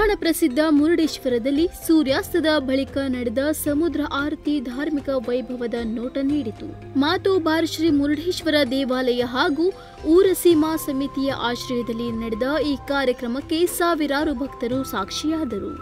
ಪುರಾಣ ಪ್ರಸಿದ್ಧ ಮುರುಡೇಶ್ವರದಲ್ಲಿ ಸೂರ್ಯಾಸ್ತದ ಬಳಿಕ ನಡೆದ ಸಮುದ್ರ ಆರತಿ ಧಾರ್ಮಿಕ ವೈಭವದ ನೋಟ ನೀಡಿತು. ಮಾತೋಬಾರ್ ಶ್ರೀ ಮುರುಡೇಶ್ವರ ದೇವಾಲಯ ಹಾಗೂ ಊರಸೀಮಾ ಸಮಿತಿಯ ಆಶ್ರಯದಲ್ಲಿ ನಡೆದ ಈ ಕಾರ್ಯಕ್ರಮಕ್ಕೆ ಸಾವಿರಾರು ಭಕ್ತರು ಸಾಕ್ಷಿಯಾದರು.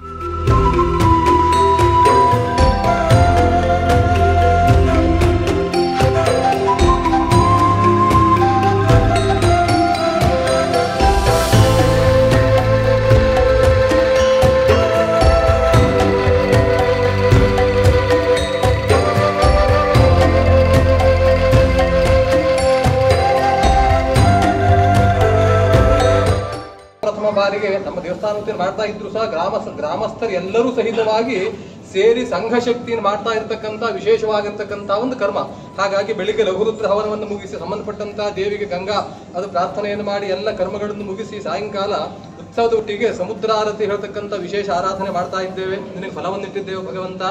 ಪ್ರಥಮ ಬಾರಿಗೆ ನಮ್ಮ ದೇವಸ್ಥಾನದಲ್ಲಿ ಮಾಡ್ತಾ ಇದ್ರು ಸಹ ಗ್ರಾಮಸ್ಥರು ಎಲ್ಲರೂ ಸಹಿತವಾಗಿ ಸೇರಿ ಸಂಘ ಶಕ್ತಿಯನ್ನು ಮಾಡ್ತಾ ಇರತಕ್ಕಂತ ವಿಶೇಷವಾಗಿರ್ತಕ್ಕಂತ ಒಂದು ಕರ್ಮ. ಹಾಗಾಗಿ ಬೆಳಿಗ್ಗೆ ಲಘುರುದ್ರ ಹವನವನ್ನು ಮುಗಿಸಿ ಸಂಬಂಧಪಟ್ಟಂತ ದೇವಿಗೆ ಗಂಗಾ ಅದು ಪ್ರಾರ್ಥನೆಯನ್ನು ಮಾಡಿ ಎಲ್ಲ ಕರ್ಮಗಳನ್ನು ಮುಗಿಸಿ ಸಾಯಂಕಾಲ ಉತ್ಸವದ ಒಟ್ಟಿಗೆ ಸಮುದ್ರ ಆರತಿ ಹೇಳ್ತಕ್ಕಂಥ ವಿಶೇಷ ಆರಾಧನೆ ಮಾಡ್ತಾ ಇದ್ದೇವೆ. ನಿನಗೆ ಫಲವನ್ನು ಇಟ್ಟಿದ್ದೇವೆ ಭಗವಂತ.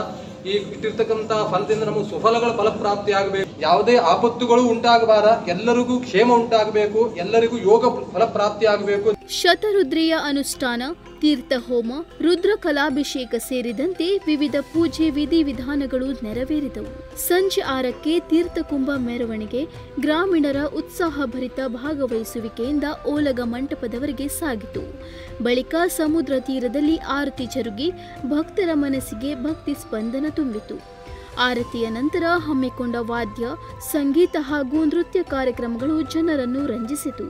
ಈ ಇಟ್ಟಿರ್ತಕ್ಕಂಥ ಫಲದಿಂದ ನಮಗೆ ಸುಫಲಗಳ ಫಲಪ್ರಾಪ್ತಿ ಆಗಬೇಕು. ಯಾವುದೇ ಆಪತ್ತುಗಳು ಉಂಟಾಗಬಾರ, ಎಲ್ಲರಿಗೂ ಕ್ಷೇಮ ಉಂಟಾಗಬೇಕು, ಎಲ್ಲರಿಗೂ ಯೋಗ ಫಲಪ್ರಾಪ್ತಿ ಆಗಬೇಕು. ಶತರುದ್ರಿಯ ಅನುಷ್ಠಾನ, ತೀರ್ಥ ಹೋಮ, ರುದ್ರ ಕಲಾಭಿಷೇಕ ಸೇರಿದಂತೆ ವಿವಿಧ ಪೂಜೆ ವಿಧಿವಿಧಾನಗಳು ನೆರವೇರಿದವು. ಸಂಜೆ 6ಕ್ಕೆ ತೀರ್ಥಕುಂಭ ಮೆರವಣಿಗೆ ಗ್ರಾಮೀಣರ ಉತ್ಸಾಹಭರಿತ ಭಾಗವಹಿಸುವಿಕೆಯಿಂದ ಓಲಗ ಮಂಟಪದವರೆಗೆ ಸಾಗಿತು. ಬಳಿಕ ಸಮುದ್ರ ತೀರದಲ್ಲಿ ಆರತಿ ಜರುಗಿ ಭಕ್ತರ ಮನಸ್ಸಿಗೆ ಭಕ್ತಿ ಸ್ಪಂದನ ತುಂಬಿತು. ಆರತಿಯ ನಂತರ ಹಮ್ಮಿಕೊಂಡ ವಾದ್ಯ, ಸಂಗೀತ ಹಾಗೂ ನೃತ್ಯ ಕಾರ್ಯಕ್ರಮಗಳು ಜನರನ್ನು ರಂಜಿಸಿತು.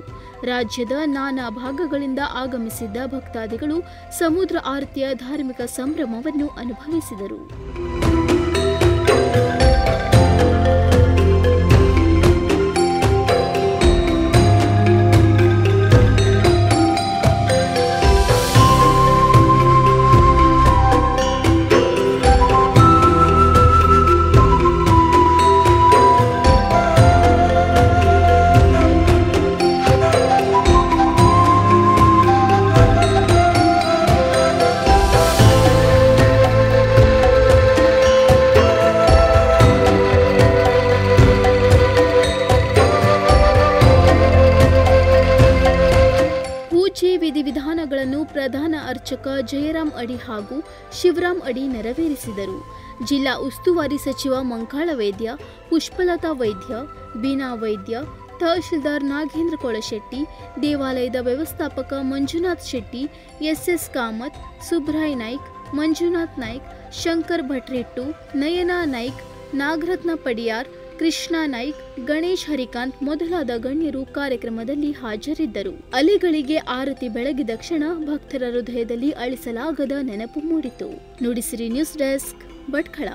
ರಾಜ್ಯದ ನಾನಾ ಭಾಗಗಳಿಂದ ಆಗಮಿಸಿದ್ದ ಭಕ್ತಾದಿಗಳು ಸಮುದ್ರ ಆರತಿಯ ಧಾರ್ಮಿಕ ಸಂಭ್ರಮವನ್ನು ಅನುಭವಿಸಿದರು. ವಿಧಿವಿಧಾನಗಳನ್ನು ಪ್ರಧಾನ ಅರ್ಚಕ ಜಯರಾಮ್ ಅಡಿ ಹಾಗೂ ಶಿವರಾಮ್ ಅಡಿ ನೆರವೇರಿಸಿದರು. ಜಿಲ್ಲಾ ಉಸ್ತುವಾರಿ ಸಚಿವ ಮಂಕಾಳ ವೈದ್ಯ, ಪುಷ್ಪಲತಾ ವೈದ್ಯ, ಬೀನಾ ವೈದ್ಯ, ತಹಶೀಲ್ದಾರ್ ನಾಗೇಂದ್ರ ಕೊಳಶೆಟ್ಟಿ, ದೇವಾಲಯದ ವ್ಯವಸ್ಥಾಪಕ ಮಂಜುನಾಥ್ ಶೆಟ್ಟಿ, ಎಸ್ಎಸ್ ಕಾಮತ್, ಸುಬ್ರಾಯ್ ನಾಯ್ಕ್, ಮಂಜುನಾಥ್ ನಾಯ್ಕ್, ಶಂಕರ್ ಭಟ್ರಿಟ್ಟು, ನಯನಾ ನಾಯ್ಕ್, ನಾಗರತ್ನ ಪಡಿಯಾರ್, ಕೃಷ್ಣ ನಾಯ್ಕ್, ಗಣೇಶ್ ಹರಿಕಾಂತ್ ಮೊದಲಾದ ಗಣ್ಯರು ಕಾರ್ಯಕ್ರಮದಲ್ಲಿ ಹಾಜರಿದ್ದರು. ಅಲೆಗಳಿಗೆ ಆರತಿ ಬೆಳಗಿದ ಕ್ಷಣ ಭಕ್ತರ ಹೃದಯದಲ್ಲಿ ಅಳಿಸಲಾಗದ ನೆನಪು ಮೂಡಿತು. Nudisiri news desk, Bhatkal.